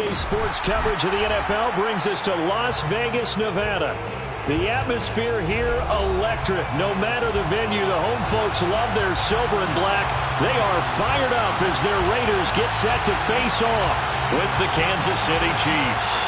Today's sports coverage of the NFL brings us to Las Vegas, Nevada. The atmosphere here, electric. No matter the venue, the home folks love their silver and black. They are fired up as their Raiders get set to face off with the Kansas City Chiefs.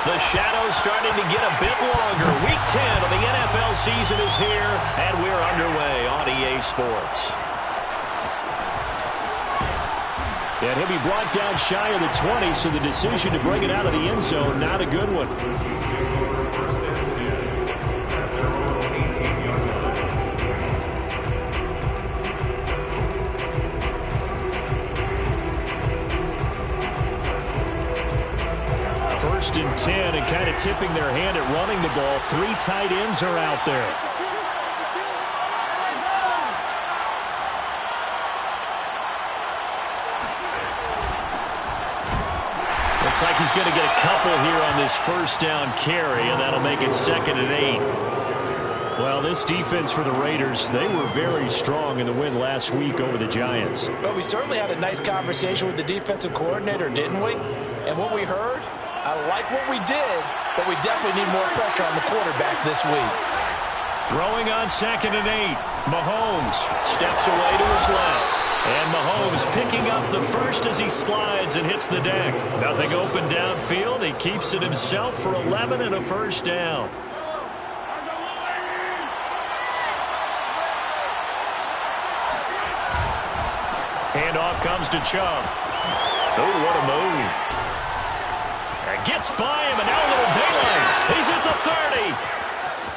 The shadow's starting to get a bit longer. Week 10 of the NFL season is here, and we're underway on EA Sports. And he'll be brought down shy of the 20, so the decision to bring it out of the end zone, not a good one. First and 10, and kind of tipping their hand at running the ball. 3 tight ends are out there. Looks like he's going to get a couple here on this first down carry, and that'll make it 2nd and 8. Well, this defense for the Raiders, they were very strong in the win last week over the Giants. Well, we certainly had a nice conversation with the defensive coordinator, didn't we? And what we heard, I like what we did, but we definitely need more pressure on the quarterback this week. Throwing on 2nd and 8. Mahomes steps away to his left. And Mahomes picking up the first as he slides and hits the deck. Nothing open downfield. He keeps it himself for 11 and a first down. Handoff comes to Chubb. Oh, what a move. Gets by him, and now a little daylight. He's at the 30,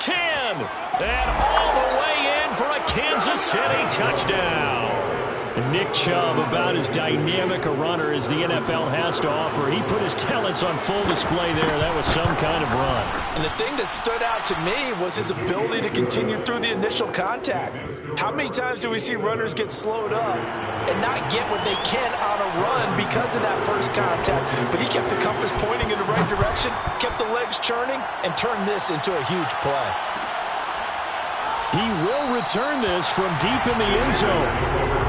10, and all the way in for a Kansas City touchdown. Nick Chubb, about as dynamic a runner as the NFL has to offer. He put his talents on full display there. That was some kind of run. And the thing that stood out to me was his ability to continue through the initial contact. How many times do we see runners get slowed up and not get what they can on a run because of that first contact? But he kept the compass pointing in the right direction, kept the legs churning, and turned this into a huge play. He will return this from deep in the end zone.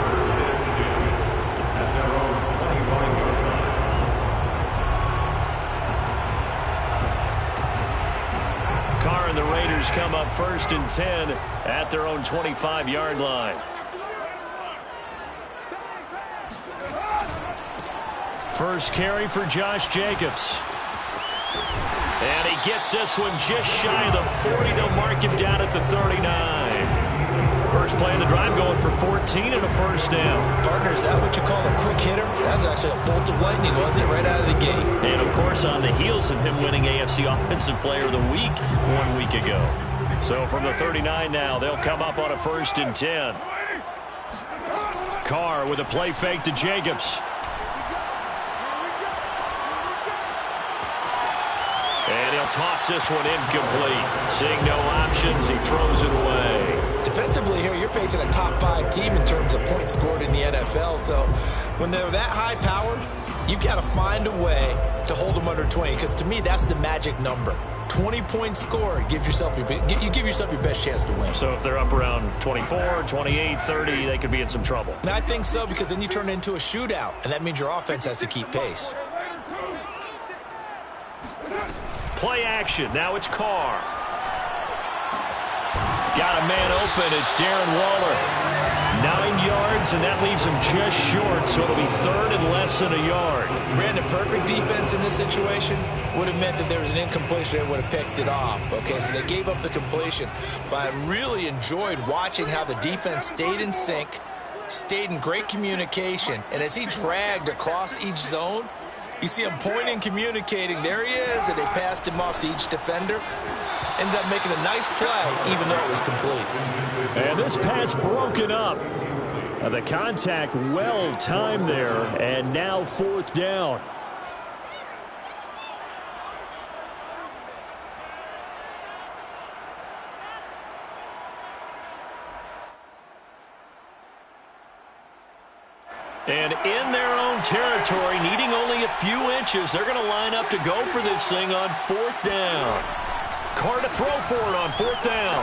And the Raiders come up 1st and 10 at their own 25-yard line. First carry for Josh Jacobs. And he gets this one just shy of the 40. They'll mark him down at the 39. First play of the drive going for 14 and a first down. Partner, is that what you call a quick hitter? That was actually a bolt of lightning, wasn't it, right out of the gate? And, of course, on the heels of him winning AFC Offensive Player of the Week 1 week ago. So from the 39 now, they'll come up on a 1st and 10. Carr with a play fake to Jacobs. And he'll toss this one incomplete. Seeing no options, he throws it away. Defensively here, you're facing a top 5 team in terms of points scored in the NFL. So when they're that high-powered, you've got to find a way to hold them under 20. Because to me, that's the magic number. 20 points scored gives yourself you give yourself your best chance to win. So if they're up around 24, 28, 30, they could be in some trouble. And I think so, because then you turn it into a shootout, and that means your offense has to keep pace. Play action. Now it's Carr. Got a man open. It's Darren Waller. 9 yards, and that leaves him just short, so it'll be 3rd and less than a yard. Brandon, perfect defense in this situation would have meant that there was an incompletion and would have picked it off. Okay, so they gave up the completion. But I really enjoyed watching how the defense stayed in sync, stayed in great communication, and as he dragged across each zone, you see him pointing, communicating. There he is, and they passed him off to each defender. Ended up making a nice play, even though it was complete. And this pass broken up. The contact well timed there, and now 4th down. And in their own territory, needing only a few inches, they're going to line up to go for this thing on 4th down. Carr to throw for it on 4th down.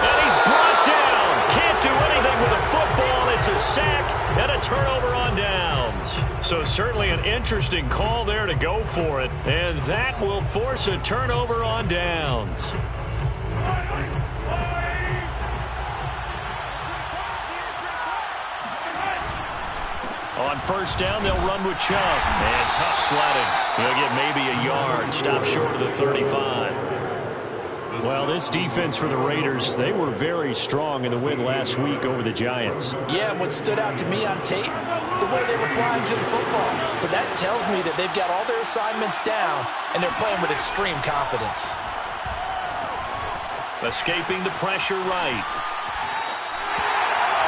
And he's brought down. Can't do anything with a football. It's a sack and a turnover on downs. So certainly an interesting call there to go for it. And that will force a turnover on downs. On 1st down, they'll run with Chubb. And tough sledding. He'll get maybe a yard. Stop short of the 35. Well, this defense for the Raiders, they were very strong in the win last week over the Giants. Yeah, and what stood out to me on tape, the way they were flying to the football. So that tells me that they've got all their assignments down, and they're playing with extreme confidence. Escaping the pressure right.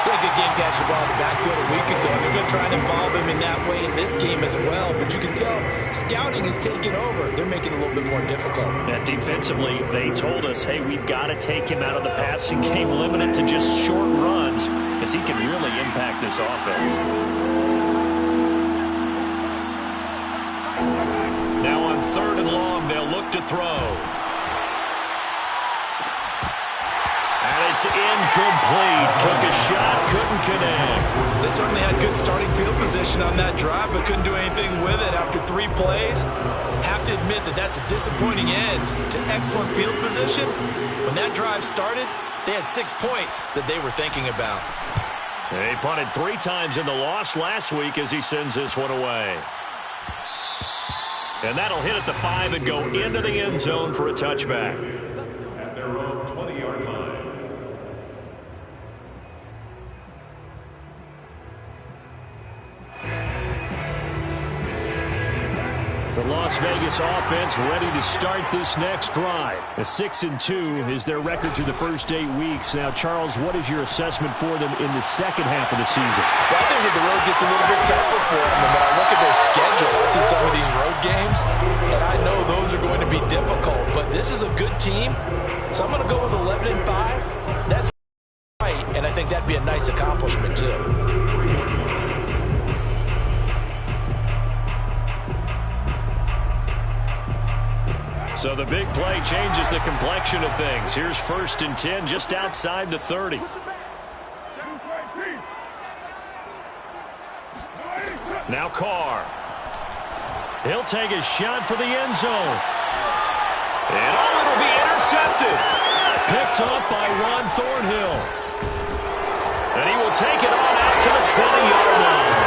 They had a good game catching the ball in the backfield a week ago. They're going to try and involve him in that way in this game as well. But you can tell scouting is taking over. They're making it a little bit more difficult. Yeah, defensively, they told us, hey, we've got to take him out of the passing game, limited to just short runs, because he can really impact this offense. Now on 3rd and long, they'll look to throw. It's incomplete. Took a shot, couldn't connect. They certainly had good starting field position on that drive, but couldn't do anything with it after 3 plays. Have to admit that that's a disappointing end to excellent field position. When that drive started, they had 6 points that they were thinking about. They punted 3 times in the loss last week as he sends this one away. And that'll hit at the 5 and go into the end zone for a touchback. At their own 20-yard line. The Las Vegas offense ready to start this next drive. A 6-2 is their record through the first 8 weeks. Now, Charles, what is your assessment for them in the second half of the season? Well, I think that the road gets a little bit tougher for them. And when I look at their schedule, I see some of these road games, and I know those are going to be difficult. But this is a good team, so I'm going to go with 11-5. That's right, and I think that'd be a nice accomplishment, too. So the big play changes the complexion of things. Here's 1st and 10 just outside the 30. Now Carr. He'll take a shot for the end zone. And it'll be intercepted. Picked up by Ron Thornhill. And he will take it on out to the 20-yard line.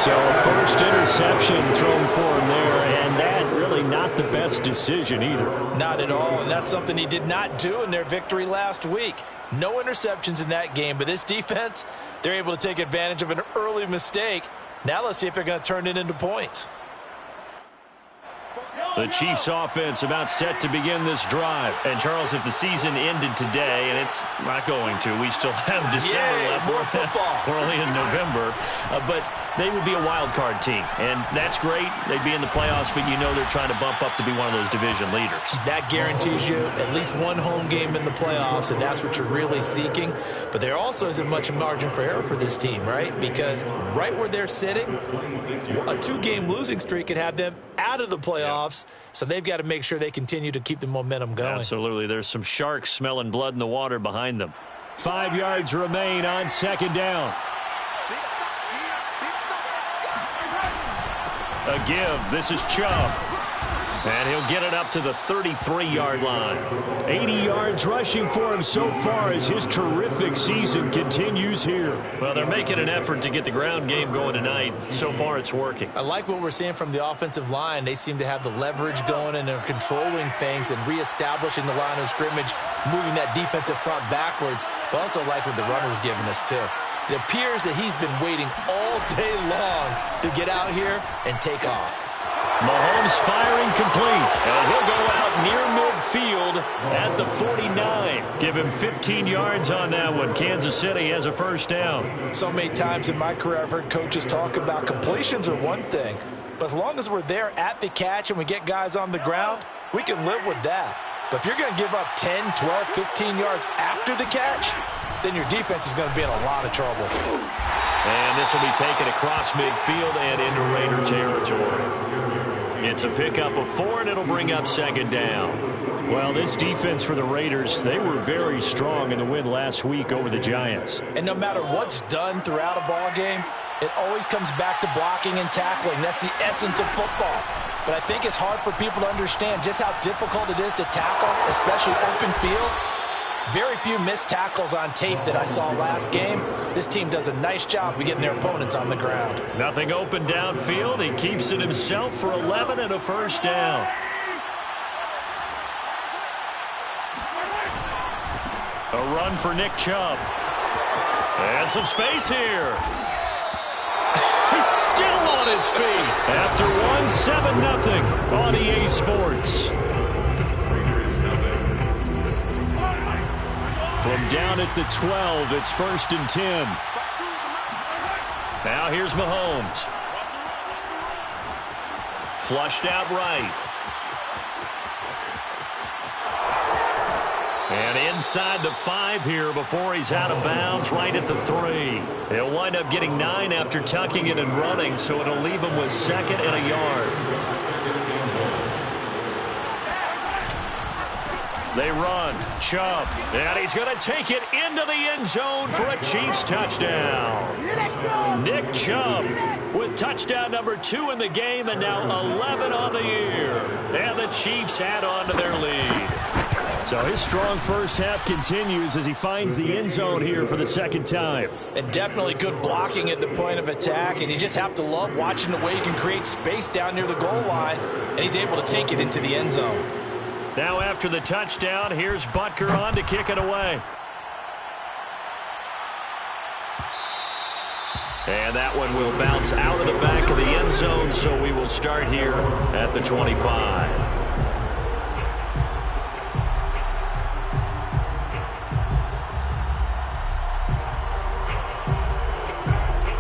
So a first interception thrown for him there, and that really not the best decision either. Not at all, and that's something he did not do in their victory last week. No interceptions in that game, but this defense, they're able to take advantage of an early mistake. Now let's see if they're going to turn it into points. The Chiefs offense about set to begin this drive. And, Charles, if the season ended today, and it's not going to, we still have December left. More football. We're only in November. But they would be a wild card team. And that's great. They'd be in the playoffs, but you know they're trying to bump up to be one of those division leaders. That guarantees you at least one home game in the playoffs, and that's what you're really seeking. But there also isn't much margin for error for this team, right? Because right where they're sitting, a 2-game losing streak could have them out of the playoffs. So they've got to make sure they continue to keep the momentum going. Absolutely. There's some sharks smelling blood in the water behind them. 5 yards remain on 2nd down. A give. This is Chubb. And he'll get it up to the 33-yard line. 80 yards rushing for him so far as his terrific season continues here. Well, they're making an effort to get the ground game going tonight. So far, it's working. I like what we're seeing from the offensive line. They seem to have the leverage going, and they're controlling things and reestablishing the line of scrimmage, moving that defensive front backwards. But also like what the runner's giving us, too. It appears that he's been waiting all day long to get out here and take off. Mahomes firing complete, and he'll go out near midfield at the 49. Give him 15 yards on that one. Kansas City has a first down. So many times in my career I've heard coaches talk about completions are one thing, but as long as we're there at the catch and we get guys on the ground, we can live with that. But if you're going to give up 10, 12, 15 yards after the catch, then your defense is going to be in a lot of trouble. And this will be taken across midfield and into Raider territory. It's a pickup of 4, and it'll bring up second down. Well, this defense for the Raiders, they were very strong in the win last week over the Giants. And no matter what's done throughout a ball game, it always comes back to blocking and tackling. That's the essence of football. But I think it's hard for people to understand just how difficult it is to tackle, especially open field. Very few missed tackles on tape that I saw last game. This team does a nice job of getting their opponents on the ground. Nothing open downfield. He keeps it himself for 11 and a first down. A run for Nick Chubb. And some space here. He's still on his feet. After 7-0 on EA Sports. From down at the 12, it's 1st and 10. Now here's Mahomes. Flushed out right. And inside the 5 here before he's out of bounds, right at the 3. He'll wind up getting 9 after tucking it and running, so it'll leave him with 2nd and a yard. They run. Chubb. And he's going to take it into the end zone for a Chiefs touchdown. Nick Chubb with touchdown number 2 in the game, and now 11 on the year. And the Chiefs add on to their lead. So his strong first half continues as he finds the end zone here for the 2nd time. And definitely good blocking at the point of attack, and you just have to love watching the way he can create space down near the goal line, and he's able to take it into the end zone. Now after the touchdown, here's Butker on to kick it away. And that one will bounce out of the back of the end zone, so we will start here at the 25.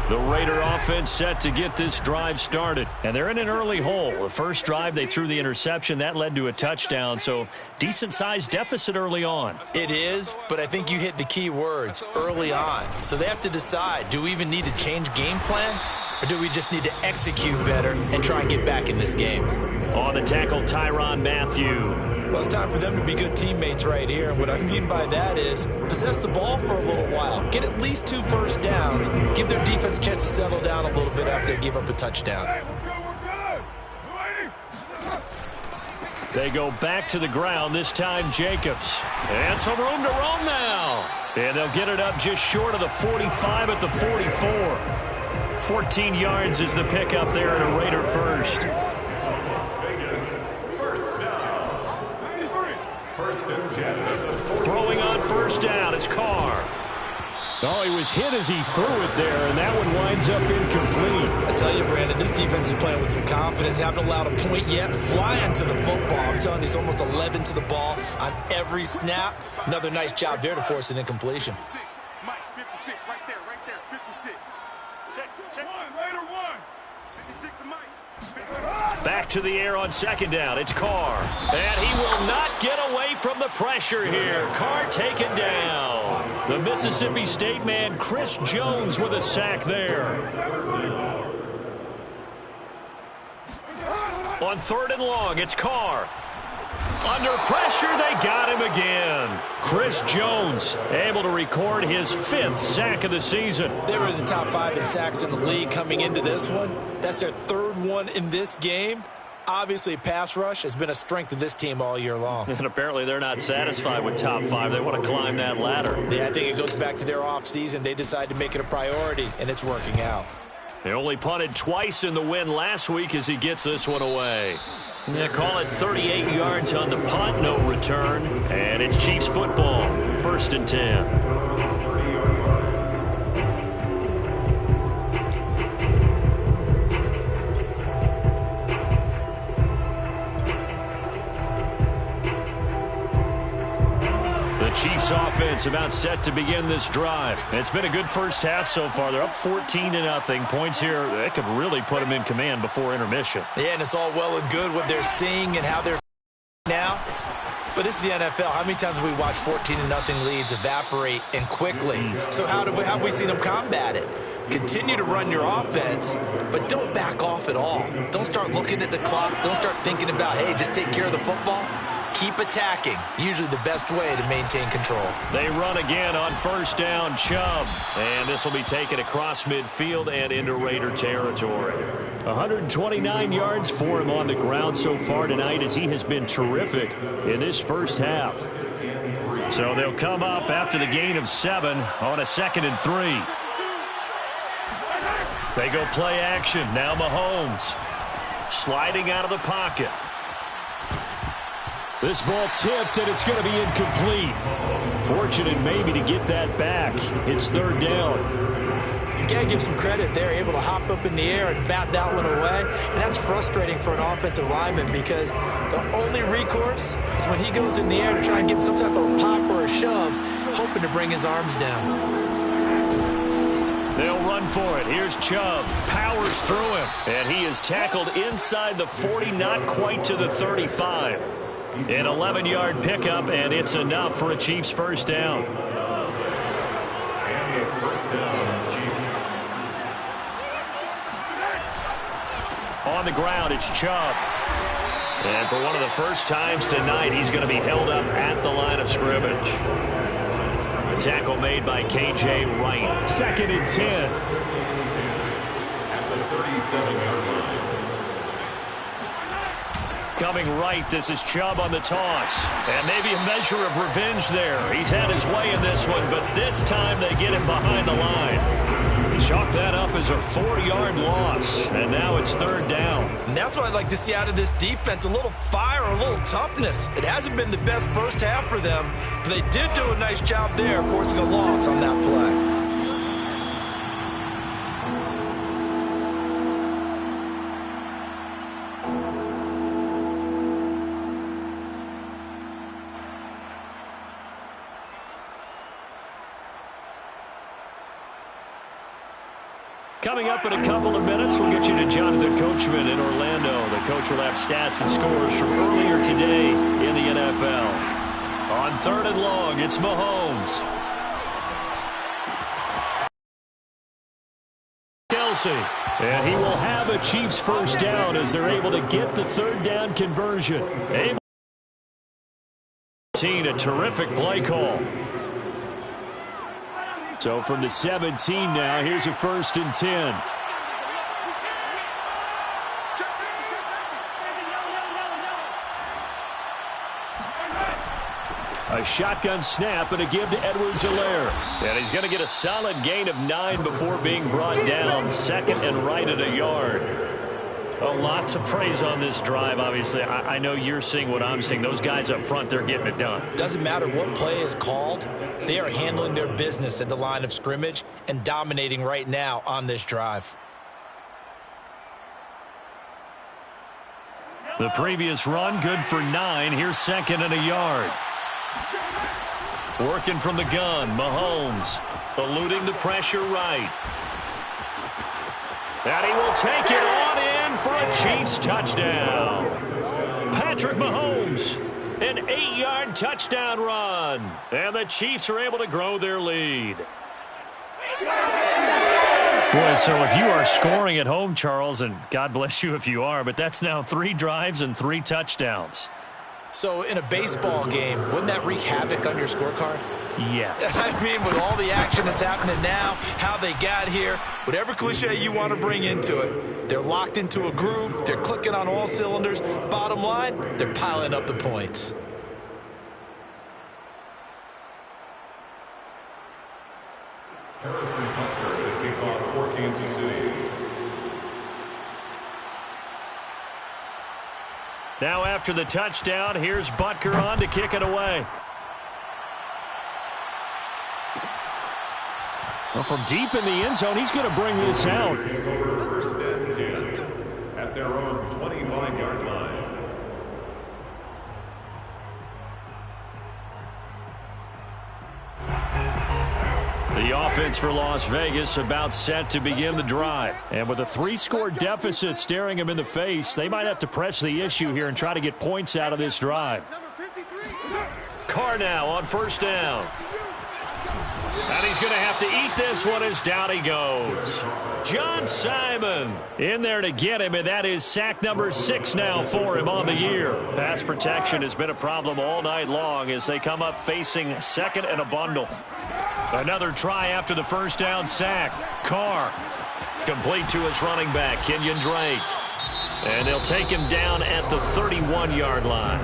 The Raider offense set to get this drive started. And they're in an early hole. The first drive, they threw the interception. That led to a touchdown. So decent-sized deficit early on. It is, but I think you hit the key words, early on. So they have to decide, do we even need to change game plan? Or do we just need to execute better and try and get back in this game? On the tackle, Tyrann Mathieu. Well, it's time for them to be good teammates right here. And what I mean by that is possess the ball for a little while. Get at least 2 first downs. Give their defense a chance to settle down a little bit after they give up a touchdown. They go back to the ground, this time Jacobs. And some room to roam now. And they'll get it up just short of the 45 at the 44. 14 yards is the pickup there at a Raider first. Throwing on first down, it's Carr. Oh, he was hit as he threw it there, and that one winds up incomplete. I tell you, Brandon, this defense is playing with some confidence. Haven't allowed a point yet. Flying to the football. I'm telling you, it's almost 11 to the ball on every snap. Another nice job there to force an incompletion. Mike, 56, right there, 56. Check. Raider 1. 56 to Mike. Back to the air on second down. It's Carr. And he will not get away from the pressure here. Carr taken down. The Mississippi State man, Chris Jones, with a sack there. On 3rd and long, it's Carr. Under pressure, they got him again. Chris Jones able to record his 5th sack of the season. They were in the top 5 in sacks in the league coming into this one. That's their 3rd one in this game. Obviously, pass rush has been a strength of this team all year long. And apparently they're not satisfied with top 5. They want to climb that ladder. Yeah, I think it goes back to their offseason. They decided to make it a priority, and it's working out. They only punted twice in the win last week as he gets this one away. Yeah, call it 38 yards on the punt, no return. And it's Chiefs football, 1st and 10. The Chiefs offense about set to begin this drive. It's been a good first half so far. They're up 14-0. Points here, that could really put them in command before intermission. Yeah, and it's all well and good what they're seeing and how they're now. But this is the NFL. How many times have we watched 14-0 leads evaporate and quickly? So have we seen them combat it? Continue to run your offense, but don't back off at all. Don't start looking at the clock. Don't start thinking about, hey, just take care of the football. Keep attacking. Usually the best way to maintain control. They run again on first down, Chubb. And this will be taken across midfield and into Raider territory. 129 yards for him on the ground so far tonight, as he has been terrific in this first half. So they'll come up after the gain of 7 on a 2nd and 3. They go play action. Now Mahomes sliding out of the pocket. This ball tipped, and it's going to be incomplete. Fortunate maybe to get that back. It's 3rd down. You got to give some credit. They're able to hop up in the air and bat that one away. And that's frustrating for an offensive lineman, because the only recourse is when he goes in the air to try and give some type of a pop or a shove, hoping to bring his arms down. They'll run for it. Here's Chubb. Powers through him. And he is tackled inside the 40, not quite to the 35. An 11-yard pickup, and it's enough for a Chiefs first down. And a first down, Chiefs. On the ground, it's Chubb. And for one of the first times tonight, he's going to be held up at the line of scrimmage. A tackle made by K.J. Wright. 2nd and 10. At the 37-yard line. Coming right, this is Chubb on the toss. And maybe a measure of revenge there. He's had his way in this one, but this time they get him behind the line. Chalk that up as a 4-yard loss, and now it's 3rd down. And that's what I'd like to see out of this defense, a little fire, a little toughness. It hasn't been the best first half for them, but they did do a nice job there, forcing a loss on that play. Coming up in a couple of minutes, we'll get you to Jonathan Coachman in Orlando. The coach will have stats and scores from earlier today in the NFL. On 3rd and long, it's Mahomes. Kelsey. And he will have a Chiefs first down as they're able to get the 3rd down conversion. A terrific play call. So from the 17 now, here's a 1st and 10. A shotgun snap and a give to Edwards-Helaire. And he's going to get a solid gain of 9 before being brought down. 2nd and right at a yard. A lot to praise on this drive, obviously. I know you're seeing what I'm seeing. Those guys up front, they're getting it done. Doesn't matter what play is called. They are handling their business at the line of scrimmage and dominating right now on this drive. The previous run, good for 9. Here's 2nd and a yard. Working from the gun, Mahomes. Eluding the pressure right. And he will take it on in for a Chiefs touchdown. Patrick Mahomes, an 8-yard touchdown run. And the Chiefs are able to grow their lead. Boy, so if you are scoring at home, Charles, and God bless you if you are, but that's now 3 drives and 3 touchdowns. So in a baseball game, wouldn't that wreak havoc on your scorecard? Yes. I mean, with all the action that's happening now, how they got here, whatever cliche you want to bring into it, they're locked into a groove, they're clicking on all cylinders. Bottom line, they're piling up the points. Harrison Butker to kick off for Kansas City. Now after the touchdown, here's Butker on to kick it away. Well, from deep in the end zone, he's going to bring this out. First and 10 at their own 25-yard line. The offense for Las Vegas about set to begin the drive. And with a 3-score deficit staring them in the face, they might have to press the issue here and try to get points out of this drive. Number 53. Carr now on first down. And he's going to have to eat this one as down he goes. John Simon in there to get him, and that is sack number 6 now for him on the year. Pass protection has been a problem all night long as they come up facing second and a bundle. Another try after the first down sack. Carr complete to his running back, Kenyon Drake. And they'll take him down at the 31-yard line.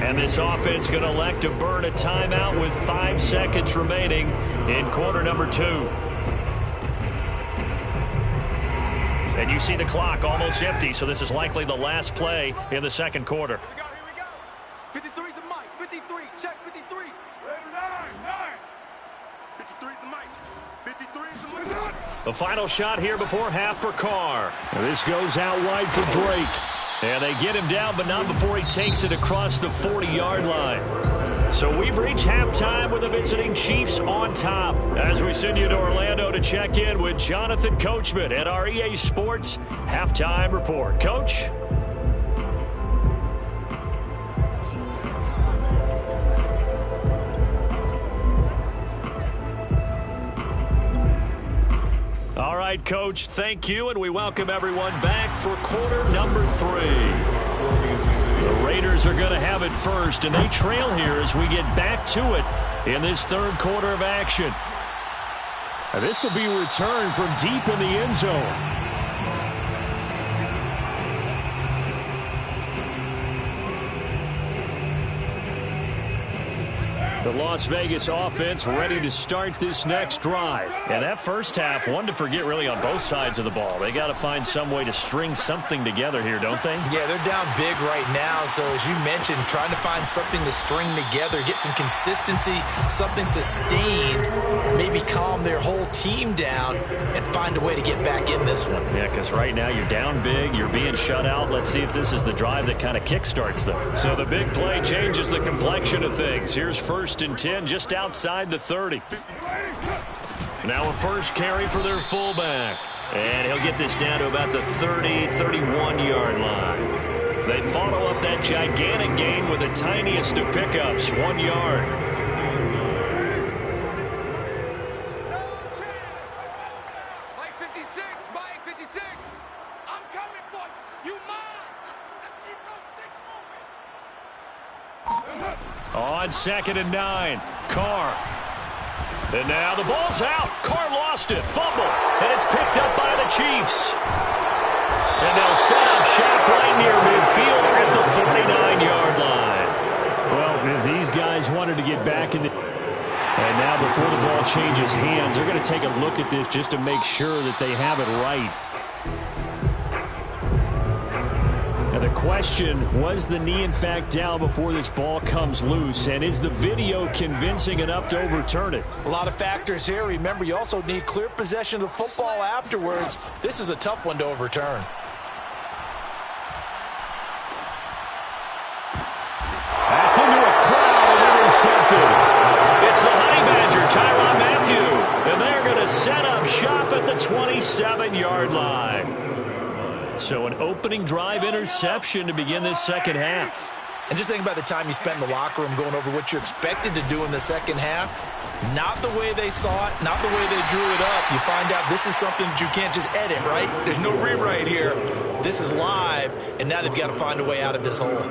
And this offense going to elect to burn a timeout with 5 seconds remaining in quarter number 2. And you see the clock almost empty, so this is likely the last play in the second quarter. Here we go. 53's the mic. 53. Check 53. Raider 9. 53's the mic. 53's the mic. The final shot here before half for Carr. And this goes out wide for Drake. And they get him down, but not before he takes it across the 40-yard line. So we've reached halftime with the visiting Chiefs on top. As we send you to Orlando to check in with Jonathan Coachman at our EA Sports Halftime Report. Coach? All right, Coach, thank you, and we welcome everyone back for quarter number 3. The Raiders are going to have it first, and they trail here as we get back to it in this third quarter of action. And this will be returned from deep in the end zone. The Las Vegas offense ready to start this next drive. And that first half, one to forget really on both sides of the ball. They got to find some way to string something together here, don't they? Yeah, they're down big right now. So as you mentioned, trying to find something to string together, get some consistency, something sustained, maybe calm their whole team down and find a way to get back in this one. Yeah, because right now you're down big, you're being shut out. Let's see if this is the drive that kind of kickstarts them. So the big play changes the complexion of things. Here's first and 10 just outside the 30. Now a first carry for their fullback. And he'll get this down to about the 30, 31-yard line. They follow up that gigantic gain with the tiniest of pickups, 1 yard. Mike 56. Mike 56. I'm coming for you. You mine. Let's keep those sticks moving. On second and 9, Carr. And now the ball's out. Carr lost it. Fumble. And it's picked up by the Chiefs. And they'll set up shop right near midfield at the 49-yard line. Well, if these guys wanted to get back in the... And now before the ball changes hands, they're going to take a look at this just to make sure that they have it right. Now the question, was the knee in fact down before this ball comes loose? And is the video convincing enough to overturn it? A lot of factors here. Remember, you also need clear possession of the football afterwards. This is a tough one to overturn. That's into a crowd and intercepted. It's the Honey Badger, Tyrann Mathieu. And they're going to set up shop at the 27-yard line. So an opening drive interception to begin this second half. And just think about the time you spent in the locker room going over what you expected to do in the second half. Not the way they saw it, not the way they drew it up. You find out this is something that you can't just edit, right? There's no rewrite here. This is live, and now they've got to find a way out of this hole.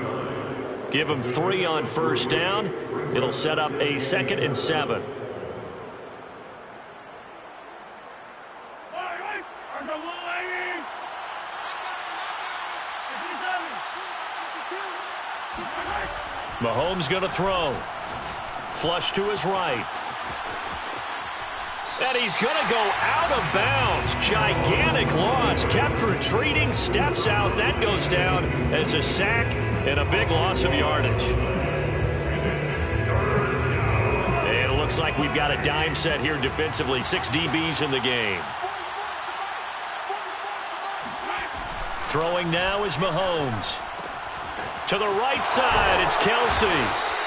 Give them 3 on first down. It'll set up a 2nd and 7. Mahomes going to throw. Flush to his right. And he's going to go out of bounds. Gigantic loss. Kept retreating. Steps out. That goes down as a sack and a big loss of yardage. And it looks like we've got a dime set here defensively. 6 DBs in the game. Throwing now is Mahomes. To the right side, it's Kelsey.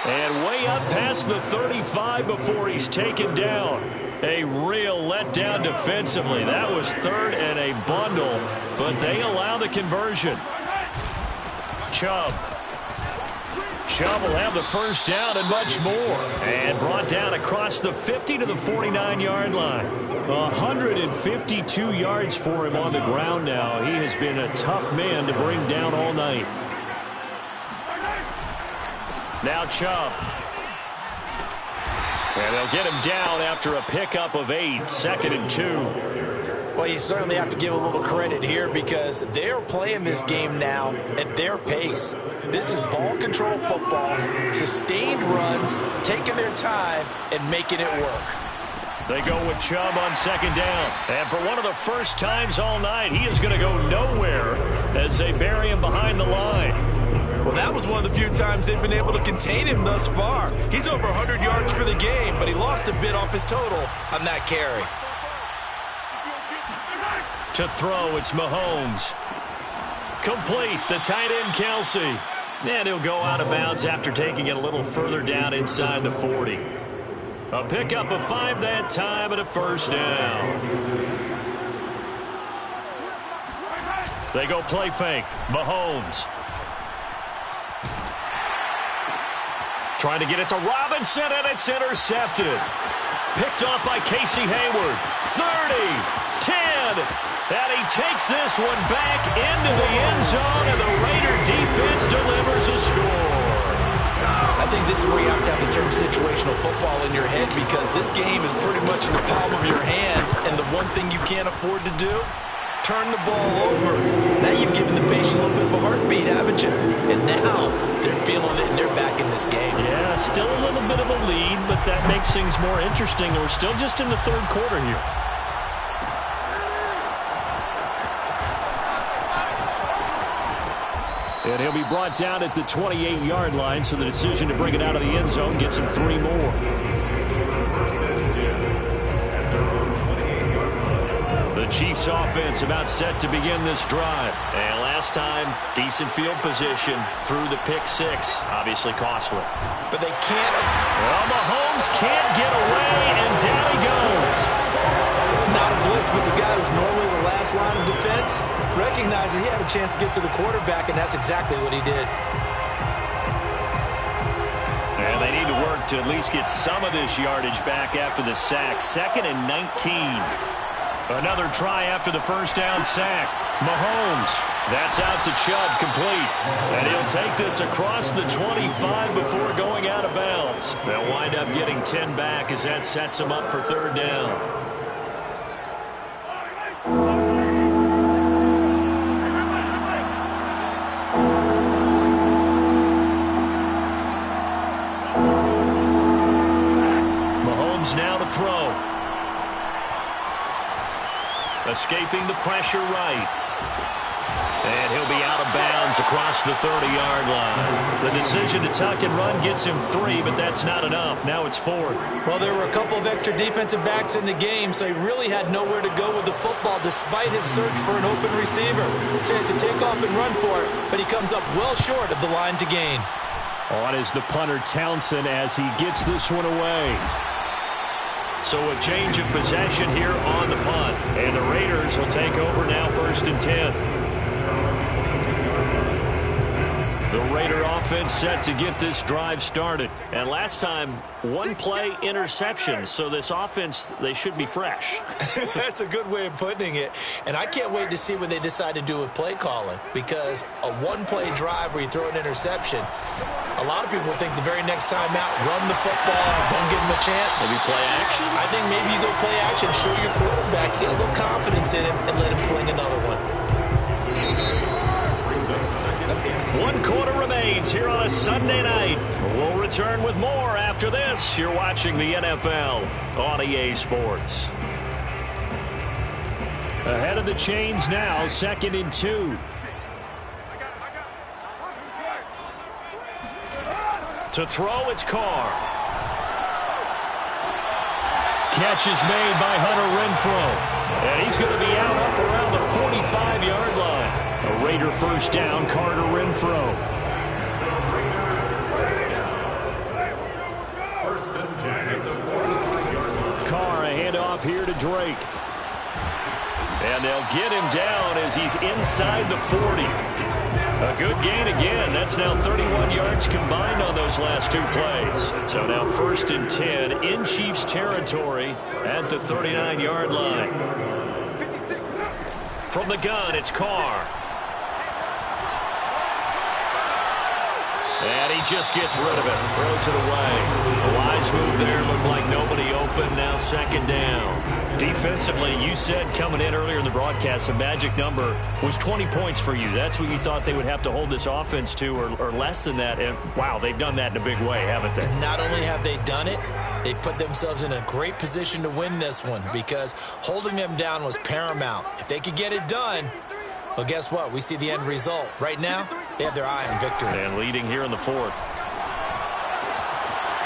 And way up past the 35 before he's taken down. A real letdown defensively. That was 3rd and a bundle, but they allow the conversion. Chubb Chubb will have the first down and much more. And brought down across the 50 to the 49-yard line. 152 yards for him on the ground now. He has been a tough man to bring down all night. Now Chubb. And they'll get him down after a pickup of 8, 2nd and 2. Well, you certainly have to give a little credit here because they're playing this game now at their pace. This is ball control football, sustained runs, taking their time, and making it work. They go with Chubb on 2nd down. And for one of the first times all night, he is going to go nowhere as they bury him behind the line. Well, that was one of the few times they've been able to contain him thus far. He's over 100 yards for the game, but he lost a bit off his total on that carry. To throw, it's Mahomes. Complete, the tight end, Kelsey. And he'll go out of bounds after taking it a little further down inside the 40. A pickup of 5 that time and a first down. They go play fake. Mahomes. Trying to get it to Robinson, and it's intercepted. Picked off by Casey Hayward. 30, 10, and he takes this one back into the end zone, and the Raider defense delivers a score. I think this is where you have to have the term situational football in your head because this game is pretty much in the palm of your hand, and the one thing you can't afford to do, turn the ball over. Now you've given the patient a little bit of a heartbeat, haven't you? And now they're feeling it, and they're back in this game. Yeah, still a little bit of a lead, but that makes things more interesting. We're still just in the 3rd quarter here. And he'll be brought down at the 28-yard line, so the decision to bring it out of the end zone gets him 3 more. The Chiefs offense about set to begin this drive. And last time, decent field position through the pick 6. Obviously costly. But they can't. Well, Mahomes can't get away, and down he goes. Not a blitz, but the guy who's normally the last line of defense recognizes he had a chance to get to the quarterback, and that's exactly what he did. And they need to work to at least get some of this yardage back after the sack. 2nd and 19. Another try after the first down sack. Mahomes. That's out to Chubb, complete. And he'll take this across the 25 before going out of bounds. They'll wind up getting 10 back as that sets him up for 3rd down. Mahomes now to throw. Escaping the pressure right. And he'll be out of bounds across the 30-yard line. The decision to tuck and run gets him 3, but that's not enough. Now it's 4th. Well, there were a couple of extra defensive backs in the game, so he really had nowhere to go with the football despite his search for an open receiver. Chance to take off and run for it, but he comes up well short of the line to gain. On is the punter, Townsend, as he gets this one away. So a change of possession here on the punt. And the Raiders will take over now 1st and 10. The Raider offense set to get this drive started. And last time, 1 play interception. So this offense, they should be fresh. That's a good way of putting it. And I can't wait to see what they decide to do with play calling. Because a 1-play drive where you throw an interception, a lot of people think the very next time out, run the football, don't give him a chance. Maybe play action? I think maybe you go play action, show your quarterback, get a little confidence in him, and let him fling another one. 1 quarter remains here on a Sunday night. We'll return with more after this. You're watching the NFL on EA Sports. Ahead of the chains now, 2nd and 2. To throw, it's Carr. Catch is made by Hunter Renfrow. And he's going to be out up around the 45-yard line. A Raider first down, Carter Renfrow. 1st and 10 at the 45-yard line. Carr, a handoff here to Drake. And they'll get him down as he's inside the 40. A good gain again. That's now 31 yards combined on those last two plays. So now 1st and 10 in Chiefs territory at the 39-yard line. From the gun, it's Carr. And he just gets rid of it. Throws it away. A wise move there. Looked like nobody open. Now 2nd down. Defensively, you said coming in earlier in the broadcast, the magic number was 20 points for you. That's what you thought they would have to hold this offense to, or less than that. And, wow, they've done that in a big way, haven't they? Not only have they done it, they put themselves in a great position to win this one because holding them down was paramount. If they could get it done, well, guess what? We see the end result. Right now, they have their eye on victory. And leading here in the 4th.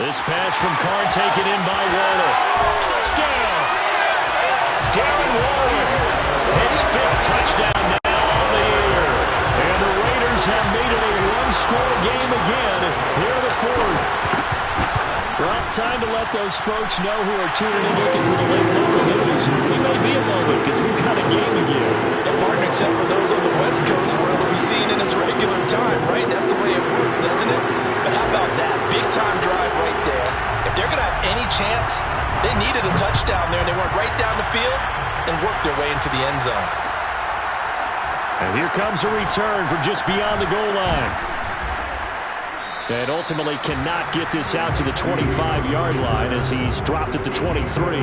This pass from Carr taken in by Waller. Touchdown! Darren Waller, his 5th touchdown now on the year. And the Raiders have made it a one-score game again here in the 4th. Well, time to let those folks know who are tuning in looking for the late local news. We may be a moment because we've got a game again. And partner, except for those on the West Coast where it'll be seen in its regular time, right? That's the way it works, doesn't it? But how about that? Big-time drive right there. If they're going to have any chance, they needed a touchdown there. They went right down the field and worked their way into the end zone. And here comes a return from just beyond the goal line. And ultimately cannot get this out to the 25-yard line as he's dropped at the 23.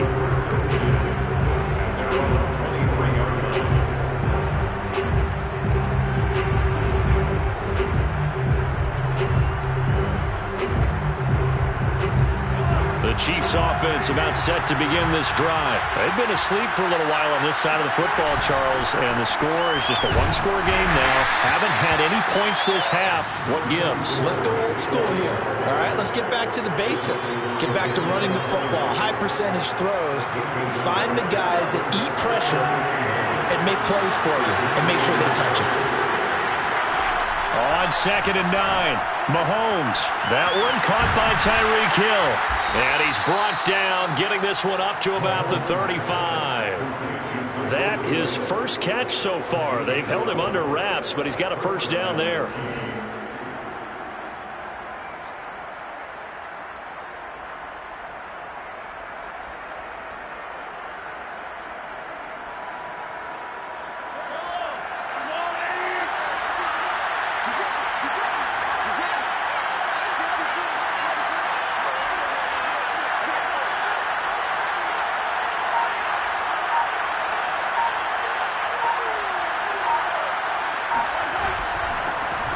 The Chiefs offense about set to begin this drive. They've been asleep for a little while on this side of the football, Charles, and the score is just a one-score game now. Haven't had any points this half. What gives? Let's go old school here. All right, let's get back to the basics. Get back to running the football, high percentage throws. Find the guys that eat pressure and make plays for you and make sure they touch it. On 2nd and 9, Mahomes. That one caught by Tyreek Hill. And he's brought down, getting this one up to about the 35. That his first catch so far. They've held him under wraps, but he's got a 1st down there.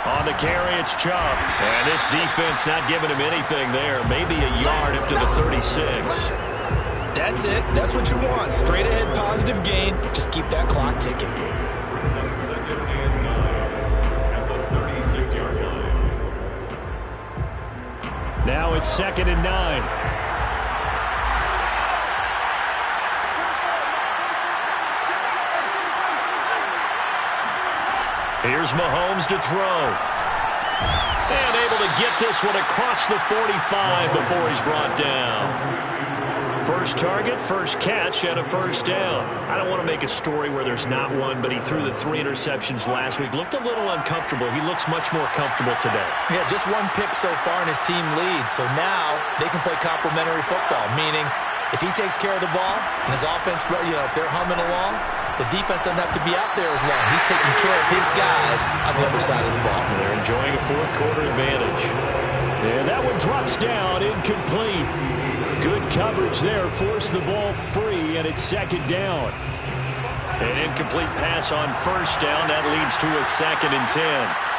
On the carry, it's Chubb. And this defense not giving him anything there. Maybe a yard up to the 36. That's it. That's what you want. Straight ahead positive gain. Just keep that clock ticking. Brings up 2nd and 9 at the 36-yard line. Now it's 2nd and 9. Here's Mahomes to throw. And able to get this one across the 45 before he's brought down. First target, first catch, and a 1st down. I don't want to make a story where there's not one, but he threw the 3 interceptions last week. Looked a little uncomfortable. He looks much more comfortable today. Yeah, just 1 pick so far and his team leads. So now they can play complementary football, meaning if he takes care of the ball and his offense, if they're humming along, the defense doesn't have to be out there as long. He's taking care of his guys on the other side of the ball. They're enjoying a 4th quarter advantage. And that one drops down, incomplete. Good coverage there, forced the ball free, and it's 2nd down. An incomplete pass on 1st down. That leads to a 2nd and 10.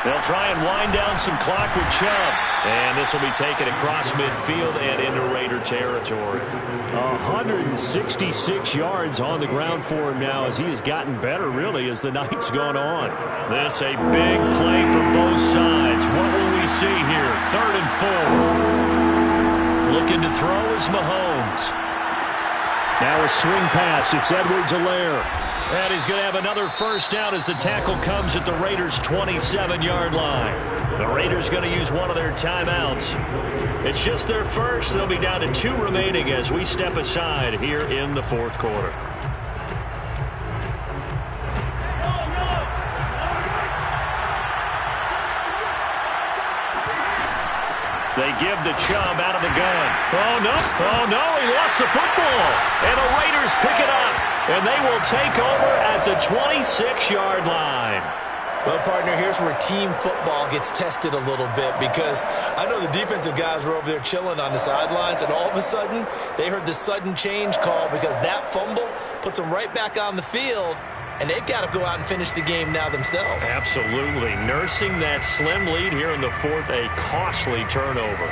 They'll try and wind down some clock with Chubb. And this will be taken across midfield and into Raider territory. 166 yards on the ground for him now as he has gotten better, really, as the night's gone on. This a big play from both sides. What will we see here? 3rd and 4. Looking to throw is Mahomes. Now a swing pass. It's Edwards-Helaire. And he's going to have another 1st down as the tackle comes at the Raiders' 27-yard line. The Raiders going to use one of their timeouts. It's just their first. They'll be down to 2 remaining as we step aside here in the 4th quarter. They give the Chubb out of the gun. Oh, no, he lost the football. And the Raiders pick it up, and they will take over at the 26-yard line. Well, partner, here's where team football gets tested a little bit, because I know the defensive guys were over there chilling on the sidelines, and all of a sudden, they heard the sudden change call because that fumble puts them right back on the field, and they've got to go out and finish the game now themselves. Absolutely. Nursing that slim lead here in the fourth, a costly turnover.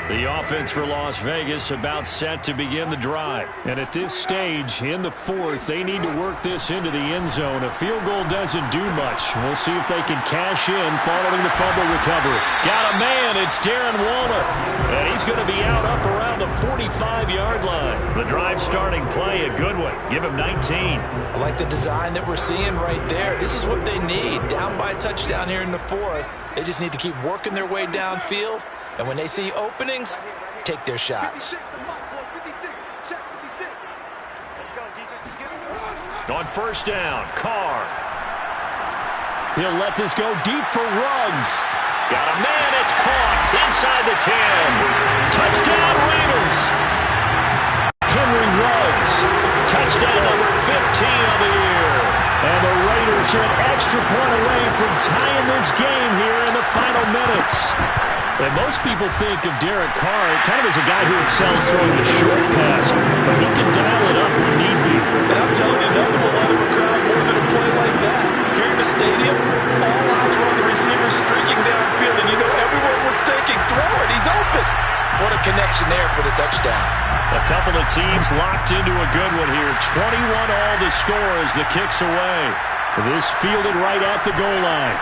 The offense for Las Vegas about set to begin the drive. And at this stage, in the fourth, they need to work this into the end zone. A field goal doesn't do much. We'll see if they can cash in following the fumble recovery. Got a man. It's Darren Waller. And he's going to be out up around the 45-yard line. The drive starting play, a good one. Give him 19. I like the design that we're seeing right there. This is what they need. Down by a touchdown here in the fourth. They just need to keep working their way downfield. And when they see openings, take their shots. On first down, Carr. He'll let this go deep for Ruggs. Got a man, it's caught inside the 10. Touchdown, Raiders. Henry Ruggs. Touchdown number 15 of the year. And the Raiders are an extra point away from tying this game here in the final minutes. And most people think of Derek Carr kind of as a guy who excels throwing the short pass, but he can dial it up when need be. And I'm telling you, nothing will light up a crowd more than a play like that. Here in the stadium, all eyes were on the receiver streaking downfield, and you know everyone was thinking, throw it, he's open. What a connection there for the touchdown. A couple of teams locked into a good one here. 21 all the score as the kick's away. This fielded right at the goal line.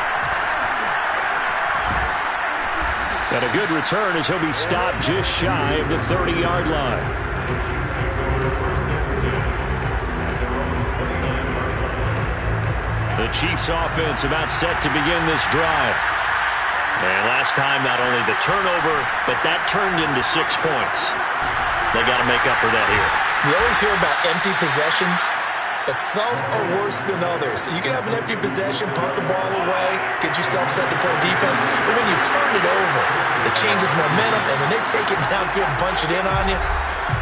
And a good return as he'll be stopped just shy of the 30-yard line. The Chiefs offense about set to begin this drive. And last time, not only the turnover, but that turned into 6 points. They got to make up for that here. You always hear about empty possessions, but some are worse than others. You can have an empty possession, punt the ball away, get yourself set to play defense, but when you turn it over, it changes momentum, and when they take it downfield and punch it in on you,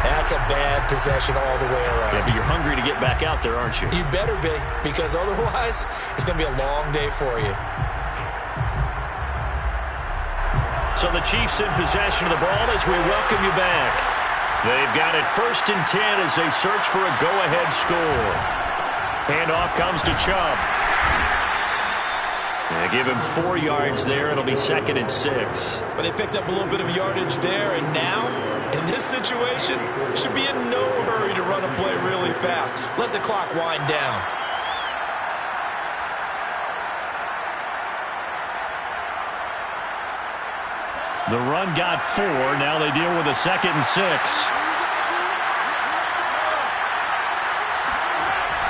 that's a bad possession all the way around. Yeah, but you're hungry to get back out there, aren't you? You better be, because otherwise, it's going to be a long day for you. So the Chiefs in possession of the ball as we welcome you back. They've got it 1st and 10 as they search for a go-ahead score. Handoff comes to Chubb. They give him 4 yards there. It'll be 2nd and 6. But they picked up a little bit of yardage there, and now, in this situation, should be in no hurry to run a play really fast. Let the clock wind down. The run got 4. Now they deal with a 2nd and 6.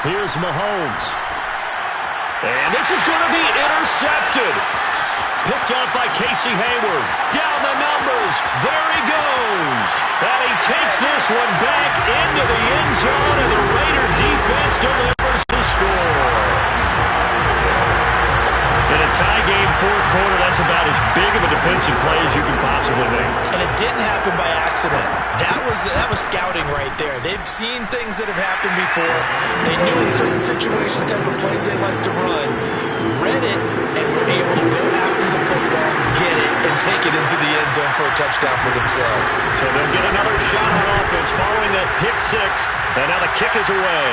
Here's Mahomes. And this is going to be intercepted. Picked up by Casey Hayward. Down the numbers. There he goes. And he takes this one back into the end zone, and the Raider defense delivers the score. In a tie game, 4th quarter, that's about as big of a defensive play as you can possibly make. And it didn't happen by accident. That was scouting right there. They've seen things that have happened before. They knew in certain situations the type of plays they like to run, read it, and were able to go after the football, get it, and take it into the end zone for a touchdown for themselves. So they'll get another shot on offense following that pick 6, and now the kick is away.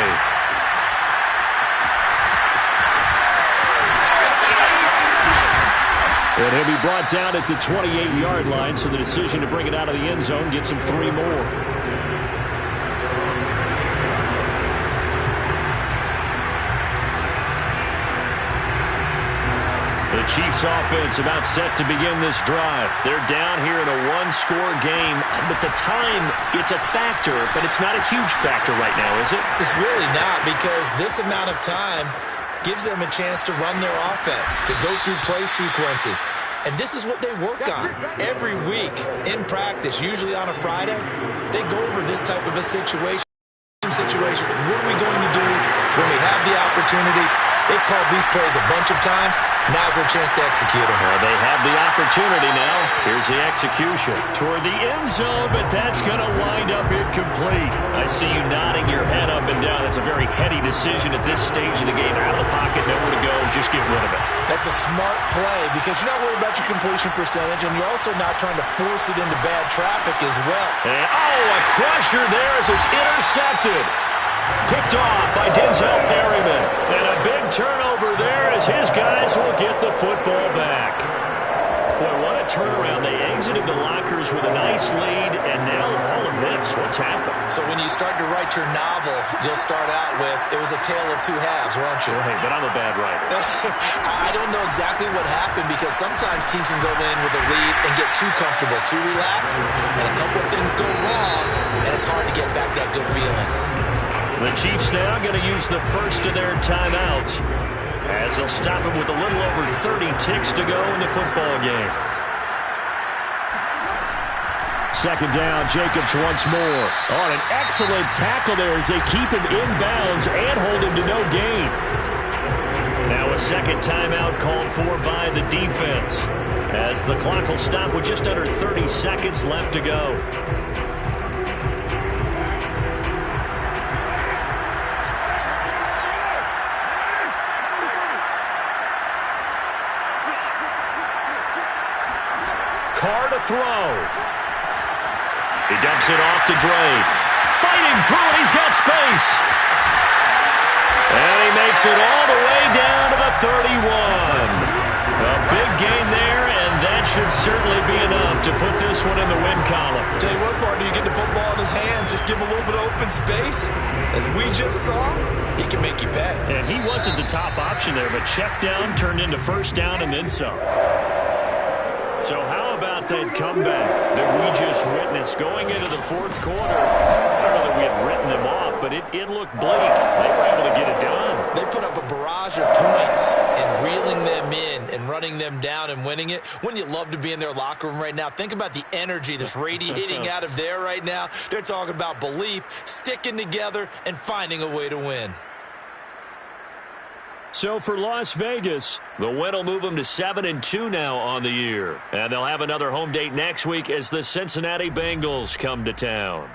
And he'll be brought down at the 28-yard line, so the decision to bring it out of the end zone gets him 3 more. The Chiefs offense about set to begin this drive. They're down here in a 1-score game, but the time, it's a factor, but it's not a huge factor right now, is it? It's really not, because this amount of time gives them a chance to run their offense, to go through play sequences. And this is what they work on every week in practice, usually on a Friday. They go over this type of a situation. What are we going to do when we have the opportunity? They've called these plays a bunch of times. Now's their chance to execute them. Well, they have the opportunity now. Here's the execution. Toward the end zone, but that's going to wind up incomplete. I see you nodding your head up and down. That's a very heady decision at this stage of the game. Out of the pocket, nowhere to go. Just get rid of it. That's a smart play because you're not worried about your completion percentage, and you're also not trying to force it into bad traffic as well. And, a crusher there as it's intercepted. Picked off by Denzel Perryman. And a big turnover there as his guys will get the football back. Boy, what a turnaround. They exited the lockers with a nice lead, and now all of this. What's happened? So when you start to write your novel, you'll start out with, it was a tale of two halves, won't you? Well, hey, but I'm a bad writer. I don't know exactly what happened because sometimes teams can go in with a lead and get too comfortable, too relaxed, and a couple of things go wrong, and it's hard to get back that good feeling. The Chiefs now going to use the first of their timeouts as they'll stop it with a little over 30 ticks to go in the football game. Second down, Jacobs once more. On an excellent tackle there as they keep him inbounds and hold him to no gain. Now a second timeout called for by the defense as the clock will stop with just under 30 seconds left to go. Carr to throw. He dumps it off to Dre. Fighting through it. He's got space. And he makes it all the way down to the 31. A big gain there, and that should certainly be enough to put this one in the win column. Tell you what, partner, you get the football in his hands, just give him a little bit of open space. As we just saw, he can make you pay. And he wasn't the top option there, but check down turned into first down and then some. So how about that comeback that we just witnessed going into the fourth quarter? I don't know that we had written them off, but it looked bleak. They were able to get it done. They put up a barrage of points and reeling them in and running them down and winning it. Wouldn't you love to be in their locker room right now? Think about the energy that's radiating out of there right now. They're talking about belief, sticking together, and finding a way to win. So for Las Vegas, the win will move them to 7-2 now on the year. And they'll have another home date next week as the Cincinnati Bengals come to town.